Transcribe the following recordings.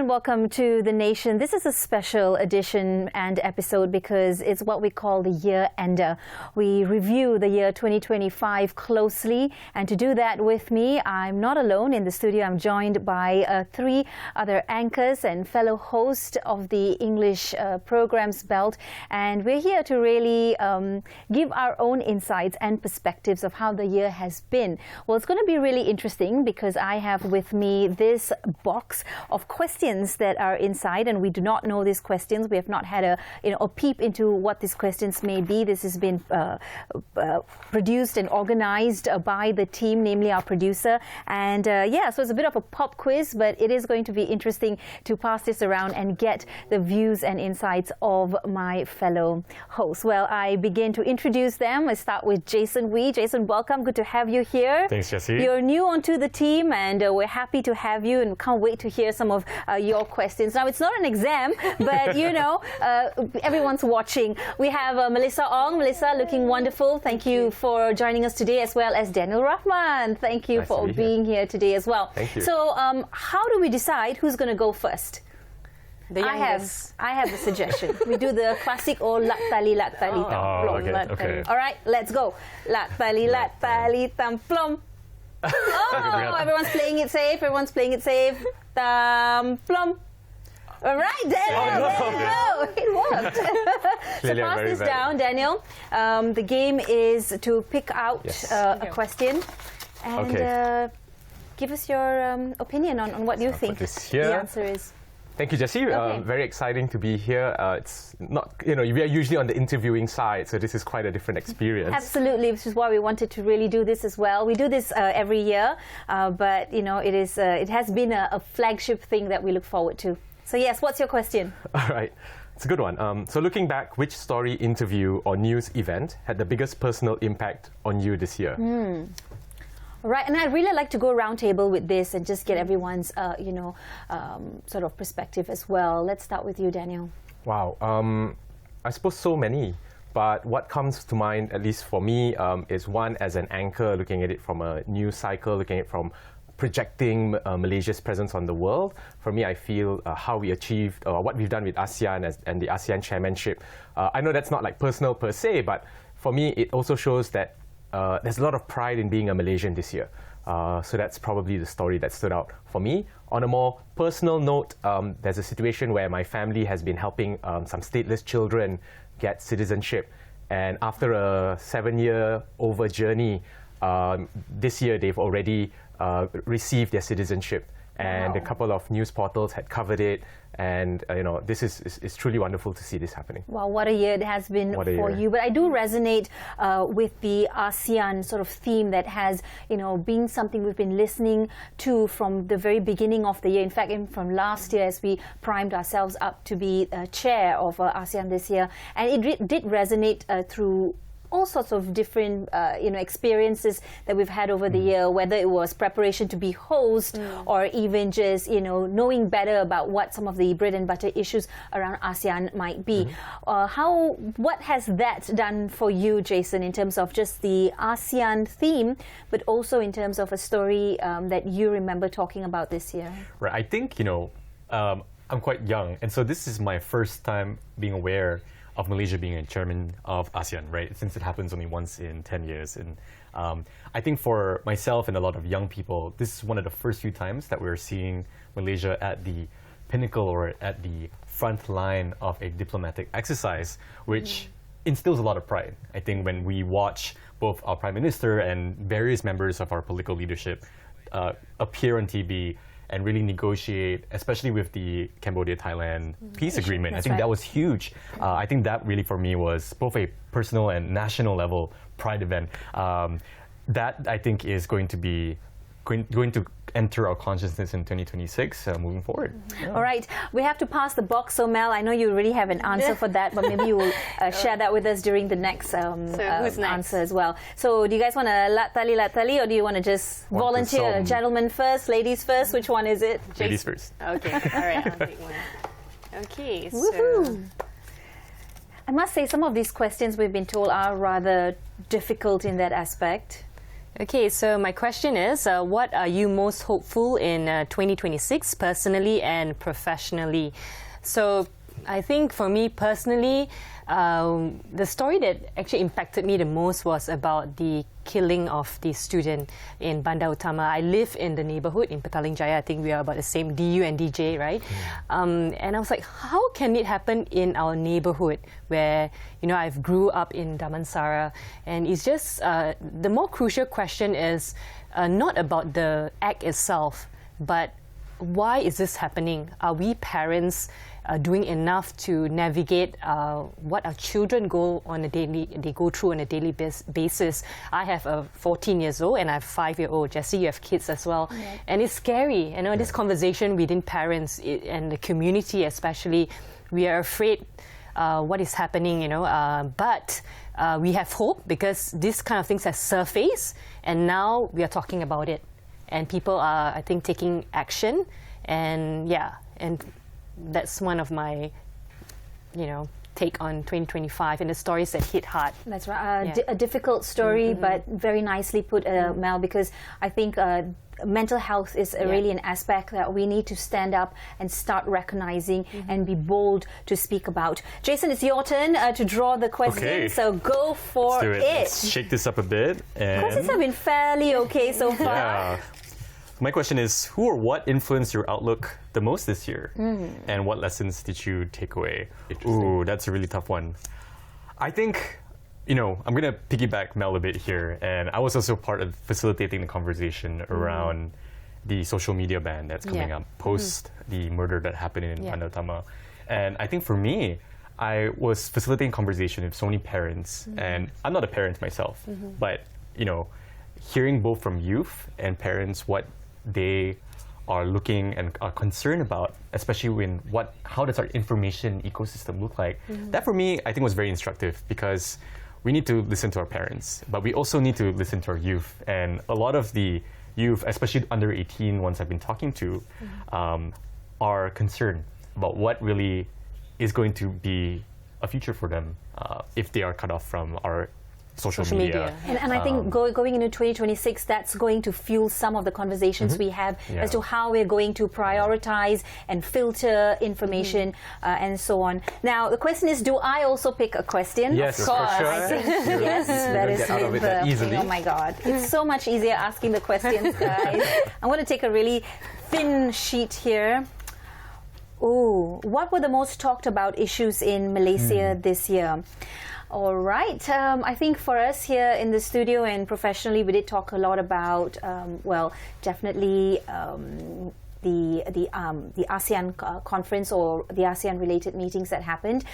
and welcome to The Nation. This is a special edition and episode because it's what we call the year ender. We review the year 2025 closely, and to do that with me, I'm not alone in the studio. I'm joined by three other anchors and fellow hosts of the English programs belt, and we're here to really give our own insights and perspectives of how the year has been. Well, it's going to be really interesting because I have with me this box of questions that are inside, and we do not know these questions. We have not had a peep into what these questions may be. This has been produced and organized by the team, namely our producer. And so it's a bit of a pop quiz, but it is going to be interesting to pass this around and get the views and insights of my fellow hosts. Well, I begin to introduce them. I start with Jason Wee. Jason, welcome. Good to have you here. Thanks, Jessie. You're new onto the team, and we're happy to have you, and can't wait to hear some of your questions. Now, it's not an exam, but everyone's watching. We have Melissa Ong. Melissa, looking wonderful. Thank you for joining us today, as well as Daniel Rahman. Thank you for being here today as well. Thank you. So, how do we decide who's going to go first? I have a suggestion. We do the classic lat tali tam plom. Okay. All right, let's go. Lat tali tam plom. Oh, everyone's playing it safe. Tam plom. All right, Daniel. It worked. So pass this down, Daniel. The game is to pick out a question and give us your opinion on what you think the answer is. Thank you, Jessie. Very exciting to be here. It's not, we are usually on the interviewing side, so this is quite a different experience. Absolutely, which is why we wanted to really do this as well. We do this every year, but it has been a flagship thing that we look forward to. So yes, what's your question? All right, it's a good one. So looking back, which story, interview, or news event had the biggest personal impact on you this year? Right, and I'd really like to go round table with this and just get everyone's, sort of perspective as well. Let's start with you, Daniel. Wow, I suppose so many. But what comes to mind, at least for me, is one as an anchor, looking at it from a news cycle, looking at it from projecting Malaysia's presence on the world. For me, I feel how we achieved, what we've done with ASEAN and the ASEAN chairmanship. I know that's not like personal per se, but for me, it also shows that there's a lot of pride in being a Malaysian this year. So that's probably the story that stood out for me. On a more personal note, there's a situation where my family has been helping some stateless children get citizenship. And after a 7-year-over journey, this year they've already received their citizenship. And a couple of news portals had covered it. And this is truly wonderful to see this happening. Wow, what a year it has been for you. But I do resonate with the ASEAN sort of theme that has been something we've been listening to from the very beginning of the year. In fact, even from last year, as we primed ourselves up to be chair of ASEAN this year. And it did resonate through all sorts of different experiences that we've had over the year, whether it was preparation to be host or even just knowing better about what some of the bread and butter issues around ASEAN might be. What has that done for you, Jason, in terms of just the ASEAN theme, but also in terms of a story that you remember talking about this year? Right, I think I'm quite young, and so this is my first time being aware of Malaysia being a chairman of ASEAN, right? Since it happens only once in 10 years. And I think for myself and a lot of young people, this is one of the first few times that we're seeing Malaysia at the pinnacle or at the front line of a diplomatic exercise, which instills a lot of pride. I think when we watch both our Prime Minister and various members of our political leadership appear on TV and really negotiate, especially with the Cambodia-Thailand peace agreement. I think that was huge. I think that really for me was both a personal and national level pride event. That I think is going to enter our consciousness in 2026 moving forward. All right, we have to pass the box. So Mel, I know you already have an answer for that, but maybe you will share that with us during the next answer as well. So do you guys want to lat tali, or do you want to just volunteer? Gentlemen first, ladies first. Which one is it? Ladies first. Okay, all right, I'll take one. Okay, so I must say some of these questions we've been told are rather difficult in that aspect. Okay, so my question is, what are you most hopeful in 2026, personally and professionally? So I think for me personally, the story that actually impacted me the most was about the killing of the student in Bandar Utama. I live in the neighborhood in Petaling Jaya. I think we are about the same, DU and DJ, right? And I was like, how can it happen in our neighborhood where, you know, I've grew up in Damansara? And it's just, the more crucial question is not about the act itself, but why is this happening? Are we parents doing enough to navigate what our children go through on a daily basis? I have a 14 years old and I have a 5-year-old. Jessie, you have kids as well, and it's scary. You know, this conversation within parents and the community, especially, we are afraid what is happening. You know, but we have hope because this kind of things has surfaced, and now we are talking about it. And people are, I think, taking action, and yeah, and that's one of my, you know, take on 2025 and the stories that hit hard. That's right. A difficult story, but very nicely put, Mel, because I think mental health is really an aspect that we need to stand up and start recognizing and be bold to speak about. Jason, it's your turn to draw the question, Okay. so go for Let's do it. Let's shake this up a bit. And Questions have been fairly okay so far. yeah. My question is, who or what influenced your outlook the most this year? And what lessons did you take away? Ooh, that's a really tough one. I think, you know, I'm going to piggyback Mel a bit here. And I was also part of facilitating the conversation around the social media ban that's coming up post the murder that happened in Bandar Utama. And I think for me, I was facilitating conversation with so many parents. And I'm not a parent myself, but, you know, hearing both from youth and parents what they are looking and are concerned about, especially when how does our information ecosystem look like? That for me, I think was very instructive because we need to listen to our parents, but we also need to listen to our youth. And a lot of the youth, especially under 18 ones I've been talking to, are concerned about what really is going to be a future for them if they are cut off from our social media. And I think going into 2026, that's going to fuel some of the conversations we have as to how we're going to prioritize and filter information and so on. Now, the question is, do I also pick a question? Yes, of course. for sure. I think, yes, that is get out of it that easily. Oh my God. It's so much easier asking the questions, guys. I'm going to take a really thin sheet here. Ooh, what were the most talked about issues in Malaysia this year? All right. I think for us here in the studio and professionally, we did talk a lot about, well, definitely the ASEAN conference or the ASEAN related meetings that happened.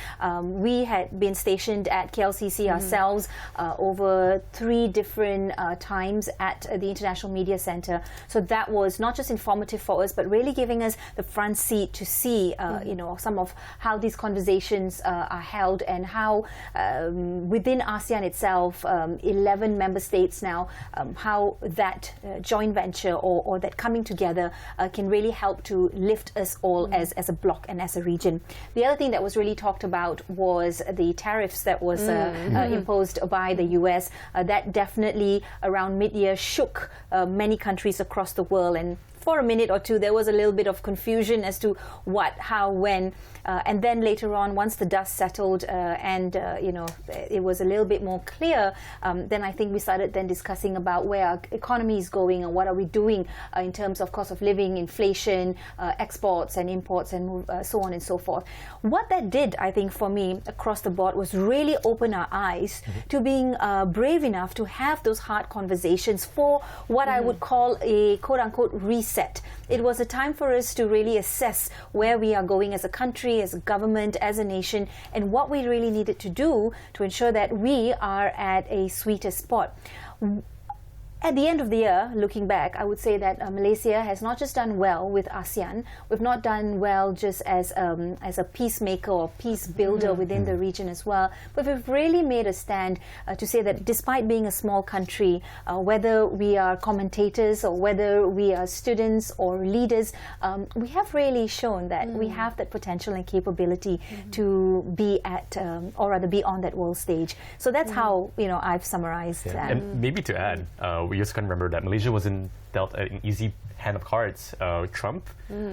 We had been stationed at KLCC ourselves over 3 different times at the International Media Center. So that was not just informative for us, but really giving us the front seat to see, you know, some of how these conversations are held and how within ASEAN itself, 11 member states now, how that joint venture or that coming together can really help to lift us all as a bloc and as a region. The other thing that was really talked about was the tariffs that was imposed by the US. That definitely around mid-year shook many countries across the world, and for a minute or two there was a little bit of confusion as to what, how, when, and then later on, once the dust settled and you know, it was a little bit more clear, then I think we started then discussing about where our economy is going and what are we doing in terms of cost of living, inflation, exports and imports, and so on and so forth. What that did, I think, for me across the board was really open our eyes to being brave enough to have those hard conversations for what I would call a quote-unquote reset. It was a time for us to really assess where we are going as a country, as a government, as a nation, and what we really needed to do to ensure that we are at a sweeter spot. At the end of the year, looking back, I would say that Malaysia has not just done well with ASEAN. We've not done well just as a peacemaker or peace builder within the region as well. But we've really made a stand to say that despite being a small country, whether we are commentators or whether we are students or leaders, we have really shown that we have that potential and capability to be at, or rather be on that world stage. So that's how, you know, I've summarized that. And maybe to add, we also can remember that Malaysia wasn't dealt an easy hand of cards. Trump,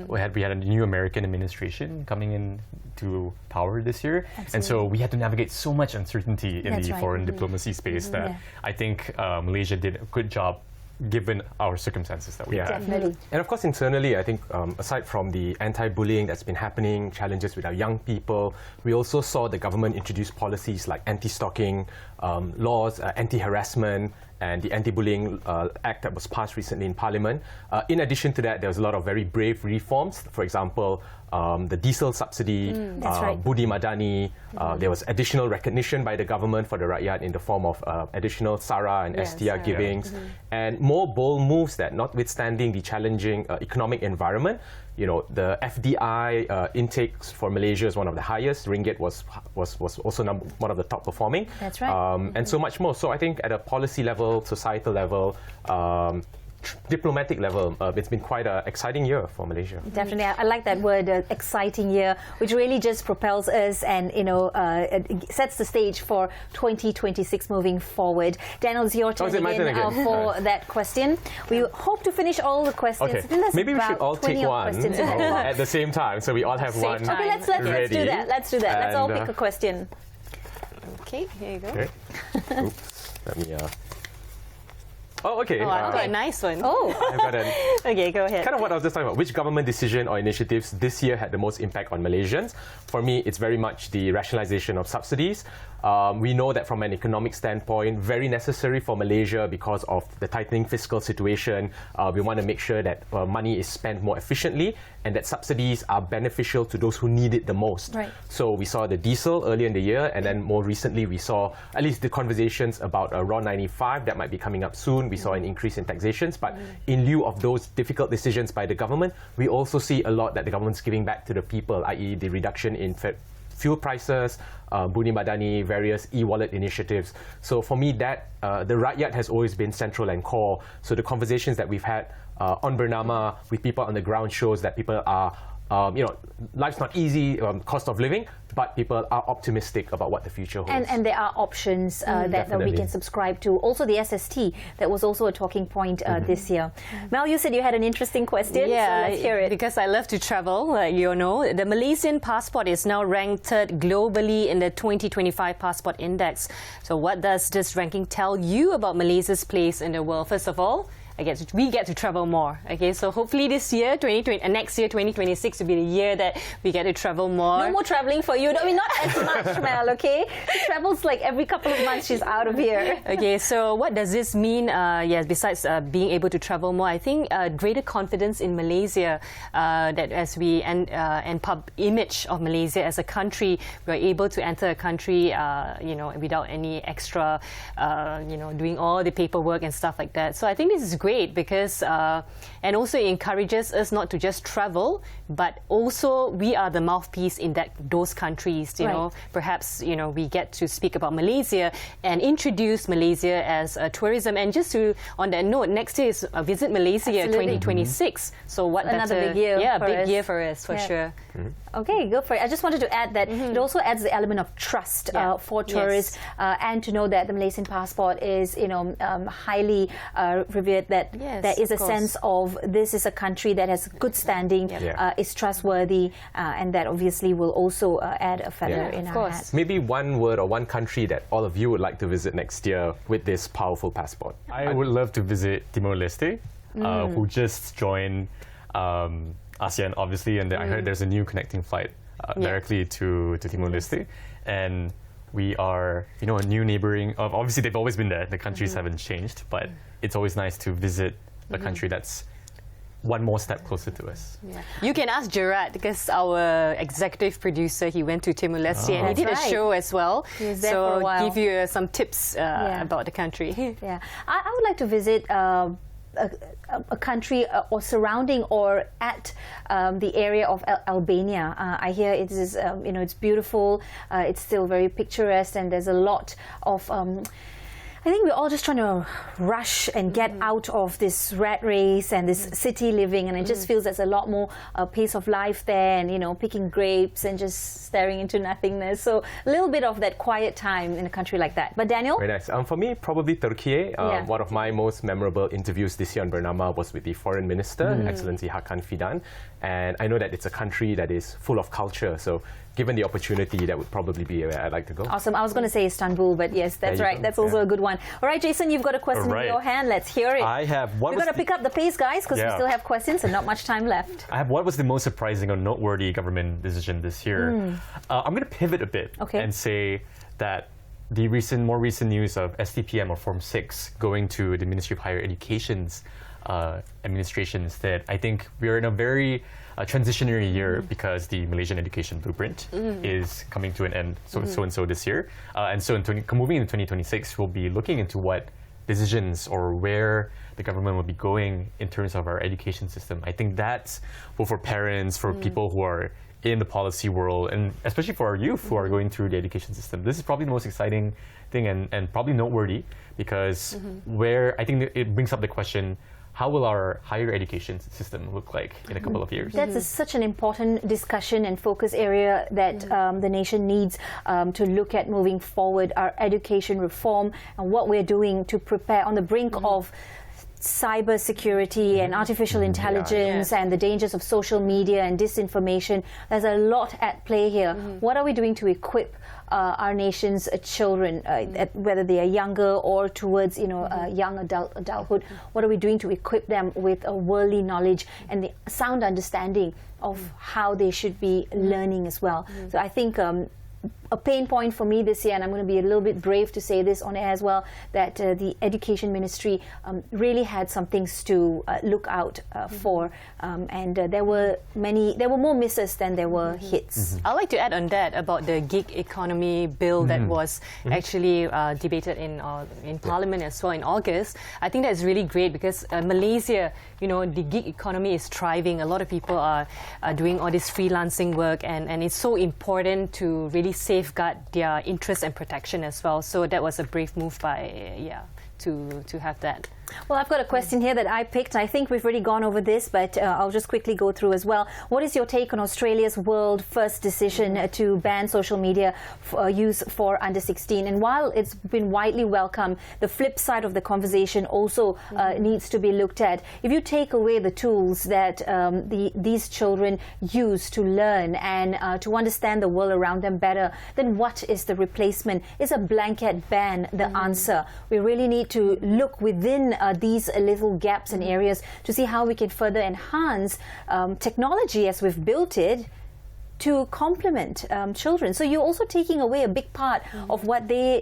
we had a new American administration coming in to power this year, and so we had to navigate so much uncertainty in the foreign diplomacy space that I think Malaysia did a good job given our circumstances that we have. Definitely. And of course, internally, I think aside from the anti-bullying that's been happening, challenges with our young people, we also saw the government introduce policies like anti-stalking laws, anti-harassment, and the Anti-Bullying Act that was passed recently in Parliament. In addition to that, there was a lot of very brave reforms. For example, the diesel subsidy, Budi Madani. There was additional recognition by the government for the rakyat in the form of additional SARA and STR givings, and more bold moves that, notwithstanding the challenging economic environment, you know, the FDI intakes for Malaysia is one of the highest. Ringgit was also one of the top performing. That's right. And so much more. So I think at a policy level, societal level, diplomatic level, it's been quite an exciting year for Malaysia. Definitely, I like that word, exciting year, which really just propels us and it sets the stage for 2026 moving forward. Daniel, it's your turn again for that question. We hope to finish all the questions. Okay, I think maybe we should all take one at the same time, so we all have one. Okay, let's do that. Let's do that. Let's all pick a question. Okay, here you go. Okay. Oops. Let me. Oh, okay. Oh, I've got a nice one. Oh. I've got an. Okay, go ahead. Kind of what I was just talking about. Which government decision or initiatives this year had the most impact on Malaysians? For me, it's very much the rationalization of subsidies. We know that from an economic standpoint, very necessary for Malaysia because of the tightening fiscal situation. We want to make sure that money is spent more efficiently and that subsidies are beneficial to those who need it the most. Right. So we saw the diesel earlier in the year, and then more recently we saw at least the conversations about RAW 95 that might be coming up soon. We saw an increase in taxations, but in lieu of those difficult decisions by the government, we also see a lot that the government's giving back to the people, i.e. the reduction in fuel prices, Budi Madani, various e-wallet initiatives. So for me, that the rakyat has always been central and core. So the conversations that we've had on Bernama with people on the ground shows that people are, life's not easy, cost of living, but people are optimistic about what the future holds. And there are options that we can subscribe to. Also the SST, that was also a talking point this year. Mel, you said you had an interesting question, so let's hear it. Because I love to travel, the Malaysian passport is now ranked third globally in the 2025 Passport Index. So what does this ranking tell you about Malaysia's place in the world? First of all, we get to travel more. Okay, so hopefully this year, 2020, next year, 2026, will be the year that we get to travel more. No more traveling for you. I mean, not as much, Mel. Okay, she travels like every couple of months. She's out of here. Okay, so what does this mean? Yes, besides being able to travel more, I think greater confidence in Malaysia. That as we and image of Malaysia as a country, we're able to enter a country, without any extra, doing all the paperwork and stuff like that. So I think this is great because and also encourages us not to just travel, but also we are the mouthpiece in those countries. You know, perhaps we get to speak about Malaysia and introduce Malaysia as tourism. And just on that note, next year is Visit Malaysia 2026. So what another big year? Yeah, big year for us for sure. Okay, go for it. I just wanted to add that it also adds the element of trust for tourists, and to know that the Malaysian passport is highly revered. That there is a sense of this is a country that has good standing, is trustworthy, and that obviously will also add a feather in our hat. Maybe one word or one country that all of you would like to visit next year with this powerful passport. I would love to visit Timor-Leste, who just joined ASEAN, obviously, and I heard there's a new connecting flight directly to Timor-Leste, and we are, a new neighboring. Obviously, they've always been there. The countries haven't changed, but it's always nice to visit a country that's one more step closer to us. You can ask Gerard, because our executive producer, he went to Timor-Leste and he did a show as well. He was there for a while. Give you some tips about the country. I would like to visit a country or surrounding or at the area of Albania. I hear it is, it's beautiful. It's still very picturesque, and there's a lot of I think we're all just trying to rush and get out of this rat race and this city living, and it just feels there's a lot more pace of life there, and picking grapes and just staring into nothingness. So a little bit of that quiet time in a country like that. But Daniel? Very nice. For me, probably Turkey. One of my most memorable interviews this year on Bernama was with the Foreign Minister, Excellency Hakan Fidan. And I know that it's a country that is full of culture. So given the opportunity, that would probably be where I'd like to go. Awesome. I was going to say Istanbul, but yes, that's right. That's also a good one. All right, Jason, you've got a question in your hand. Let's hear it. I have. We've got to pick up the pace, guys, because we still have questions and not much time left. I have what was the most surprising or noteworthy government decision this year. I'm going to pivot a bit and say that the more recent news of STPM or Form 6 going to the Ministry of Higher Education's administration instead. I think we're in a very transitionary year because the Malaysian Education Blueprint is coming to an end so this year. And so moving into 2026, we'll be looking into what decisions or where the government will be going in terms of our education system. I think that's both for parents, for people who are in the policy world, and especially for our youth who are going through the education system. This is probably the most exciting thing and probably noteworthy because where I think it brings up the question, how will our higher education system look like in a couple of years? That's such an important discussion and focus area that the nation needs to look at moving forward, our education reform and what we're doing to prepare on the brink of cyber security and artificial intelligence and the dangers of social media and disinformation. There's a lot at play here. What are we doing to equip our nation's children, whether they are younger or towards young adulthood? What are we doing to equip them with a worldly knowledge and the sound understanding of how they should be learning as well? So I think a pain point for me this year, and I'm going to be a little bit brave to say this on air as well, that the Education Ministry really had some things to look out for, and there were more misses than there were hits. I'd like to add on that about the gig economy bill that was actually debated in Parliament as well in August. I think that's really great because Malaysia, the gig economy is thriving. A lot of people are doing all this freelancing work, and it's so important to really safeguard their interest and protection as well. So that was a brave move by, to have that. Well, I've got a question here that I picked. I think we've already gone over this, but I'll just quickly go through as well. What is your take on Australia's world first decision to ban social media use for under 16? And while it's been widely welcomed, the flip side of the conversation also needs to be looked at. If you take away the tools that these children use to learn and to understand the world around them better, then what is the replacement? Is a blanket ban the answer? We really need to look within these little gaps and areas to see how we can further enhance technology as we've built it to complement children. So you're also taking away a big part of what they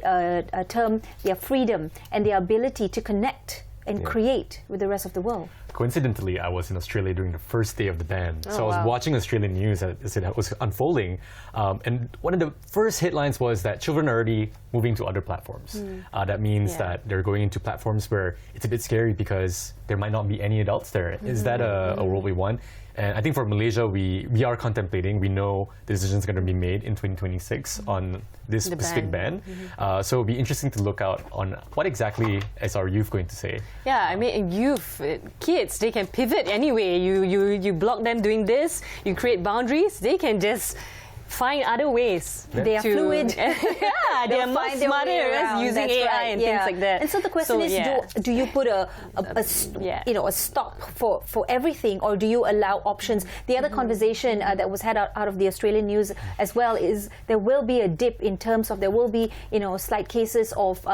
term their freedom and their ability to connect and create with the rest of the world. Coincidentally, I was in Australia during the first day of the ban. So I was watching Australian news as it was unfolding. And one of the first headlines was that children are already moving to other platforms. That means that they're going into platforms where it's a bit scary because there might not be any adults there. Is that a world we want? And I think for Malaysia, we are contemplating. We know the decision is going to be made in 2026 on this specific ban. So it'll be interesting to look out on what exactly is our youth going to say. Yeah, I mean, youth, kids, they can pivot anyway. You block them doing this, you create boundaries, they can just find other ways. They are fluid. They are much smarter using AI and things like that. And so the question is, do you put a stop for everything, or do you allow options? The other conversation that was had out of the Australian news as well is there will be a dip in terms of there will be slight cases of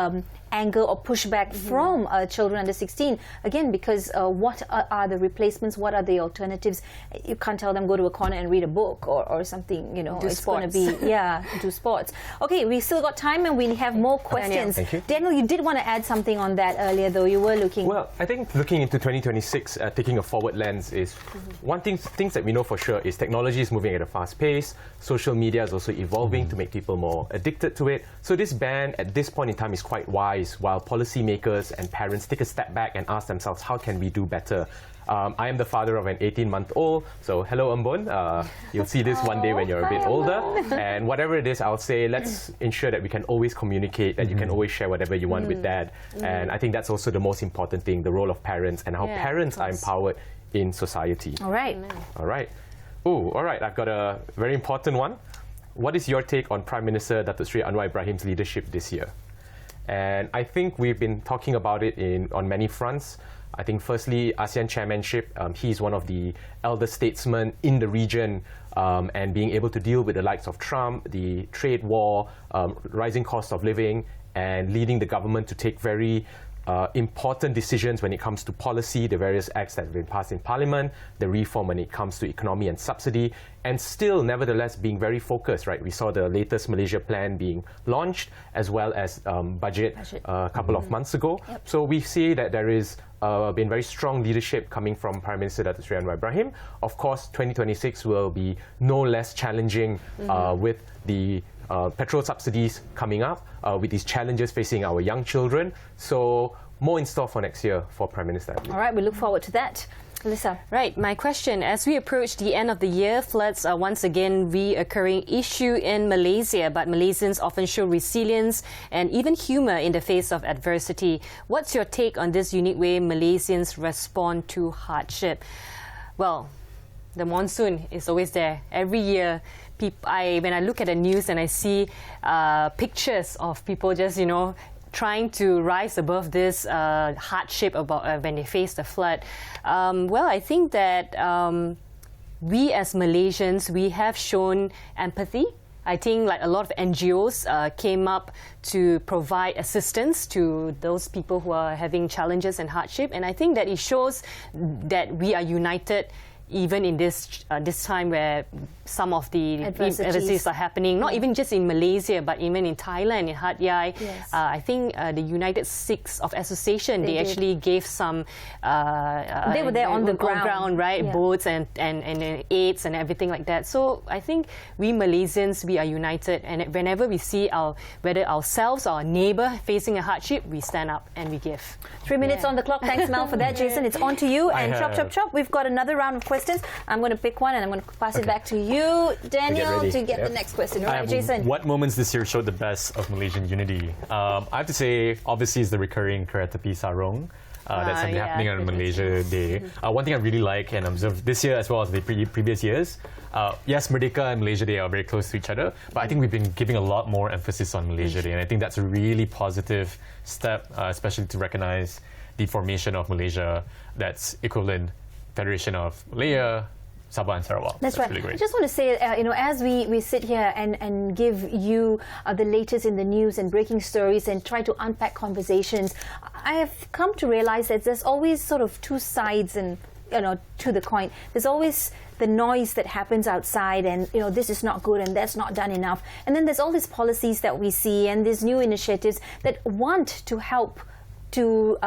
anger or pushback from children under 16, again because what are the replacements, what are the alternatives? You can't tell them go to a corner and read a book or something, it's going to be do sports. Okay, we still got time and we have more questions. Thank you. Daniel, you did want to add something on that earlier, though. You were looking. Well, I think looking into 2026, taking a forward lens is one thing. Things that we know for sure is technology is moving at a fast pace. Social media is also evolving to make people more addicted to it. So this ban at this point in time is quite wise, while policymakers and parents take a step back and ask themselves, how can we do better? I am the father of an 18-month-old, so hello, Umbon. You'll see this one day when you're a bit older. And whatever it is, I'll say, let's ensure that we can always communicate, that you can always share whatever you want with Dad. And I think that's also the most important thing, the role of parents and how parents are empowered in society. All right. All right. Oh, all right. I've got a very important one. What is your take on Prime Minister Datuk Seri Anwar Ibrahim's leadership this year? And I think we've been talking about it on many fronts. I think firstly, ASEAN chairmanship, he's one of the elder statesmen in the region, and being able to deal with the likes of Trump, the trade war, rising cost of living, and leading the government to take very important decisions when it comes to policy, the various acts that have been passed in Parliament, the reform when it comes to economy and subsidy, and still, nevertheless, being very focused, right? We saw the latest Malaysia plan being launched, as well as budget a couple of months ago. So we see that there is been very strong leadership coming from Prime Minister Datuk Seri Anwar Ibrahim. Of course, 2026 will be no less challenging with the petrol subsidies coming up, with these challenges facing our young children. So more in store for next year for Prime Minister. All right, we look forward to that. Alyssa. Right, my question, as we approach the end of the year, floods are once again reoccurring issue in Malaysia, but Malaysians often show resilience and even humour in the face of adversity. What's your take on this unique way Malaysians respond to hardship? Well, the monsoon is always there. Every year, when I look at the news and I see pictures of people just, trying to rise above this hardship about when they face the flood. Well, I think that we as Malaysians, we have shown empathy. I think like a lot of NGOs came up to provide assistance to those people who are having challenges and hardship. And I think that it shows that we are united even in this time where some of the adversities are happening, not even just in Malaysia, but even in Thailand, in Hat Yai. Yes. I think the United Sikhs of Association, they actually gave some... they were there on the ground, right? Yeah. Boats and aids and everything like that. So I think we Malaysians, we are united. And whenever we see whether ourselves or our neighbour facing a hardship, we stand up and we give. 3 minutes on the clock. Thanks, Mel, for that. Jason, it's on to you. And chop. We've got another round of questions. I'm going to pick one and I'm going to pass it back to you, Daniel, to get the next question. All right, Jason. What moments this year showed the best of Malaysian unity? I have to say, obviously, is the recurring Keretapi Sarong. That's something happening on Malaysia Day. One thing I really like and observed this year as well as the previous years, yes, Merdeka and Malaysia Day are very close to each other, but I think we've been giving a lot more emphasis on Malaysia Day, and I think that's a really positive step, especially to recognize the formation of Malaysia that's equivalent Federation of Malaya, Sabah and Sarawak. That's right. Really great. I just want to say, as we sit here and give you the latest in the news and breaking stories and try to unpack conversations, I have come to realize that there's always sort of two sides and to the coin. There's always the noise that happens outside and this is not good and that's not done enough. And then there's all these policies that we see and these new initiatives that want to help to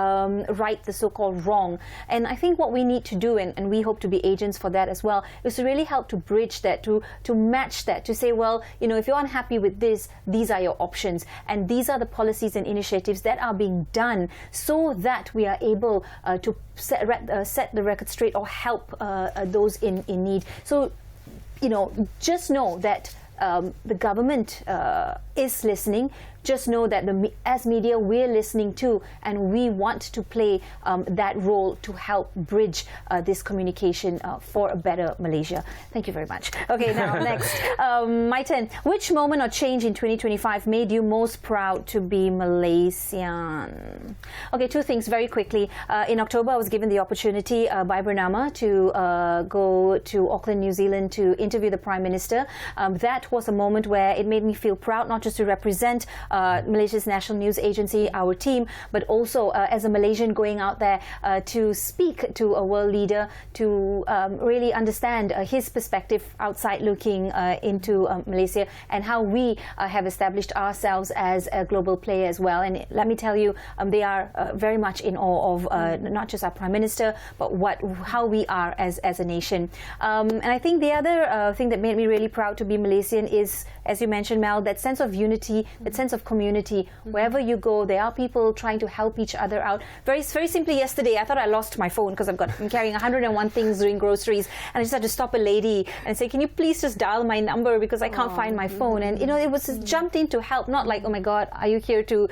right the so-called wrong. And I think what we need to do, and we hope to be agents for that as well, is to really help to bridge that, to match that, to say, well, if you're unhappy with this, these are your options. And these are the policies and initiatives that are being done so that we are able to set the record straight or help those in need. So, just know that the government is listening. Just know that as media, we're listening too, and we want to play that role to help bridge this communication for a better Malaysia. Thank you very much. Okay, now next, my turn. Which moment or change in 2025 made you most proud to be Malaysian? Okay, two things very quickly. In October, I was given the opportunity by Bernama to go to Auckland, New Zealand to interview the Prime Minister. That was a moment where it made me feel proud, not just to represent Malaysia's National News Agency, our team, but also as a Malaysian going out there to speak to a world leader, to really understand his perspective outside looking into Malaysia and how we have established ourselves as a global player as well. And let me tell you, they are very much in awe of not just our Prime Minister, but how we are as a nation. And I think the other thing that made me really proud to be Malaysian is, as you mentioned, Mel, that sense of unity, that sense of of community. Wherever you go, there are people trying to help each other out. Very simply, yesterday, I thought I lost my phone because I'm carrying 101 things doing groceries, and I just had to stop a lady and say, can you please just dial my number because I can't find my phone. And, it was just jumped in to help, not like, oh my God, are you here to,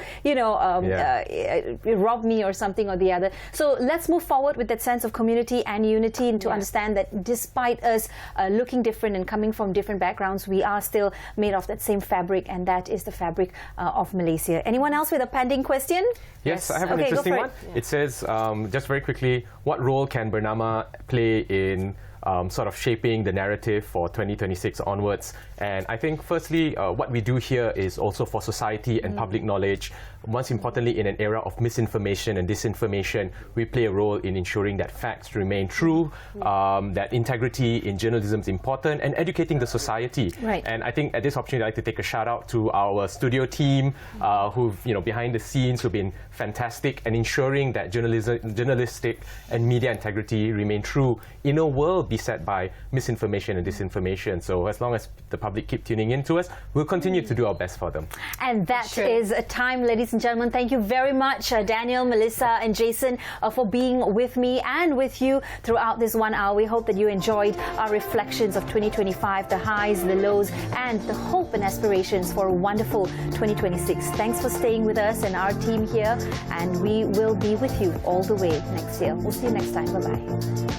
rob me or something or the other. So let's move forward with that sense of community and unity, and to understand that despite us looking different and coming from different backgrounds, we are still made of that same fabric, and that is the fabric of Malaysia. Anyone else with a pending question? Yes, I have an interesting one. It says, just very quickly, what role can Bernama play in sort of shaping the narrative for 2026 onwards? And I think firstly, what we do here is also for society and public knowledge. Most importantly, in an era of misinformation and disinformation, we play a role in ensuring that facts remain true, that integrity in journalism is important, and educating the society. Right. And I think at this opportunity, I'd like to take a shout out to our studio team, who've, behind the scenes, who've been fantastic and ensuring that journalistic and media integrity remain true in a world beset by misinformation and disinformation. So as long as the public keep tuning in to us, we'll continue to do our best for them. And that is a time, ladies and gentlemen. Thank you very much, Daniel, Melissa, and Jason, for being with me and with you throughout this 1 hour. We hope that you enjoyed our reflections of 2025, the highs, the lows, and the hope and aspirations for a wonderful 2026. Thanks for staying with us and our team here, and we will be with you all the way next year. We'll see you next time. Bye-bye.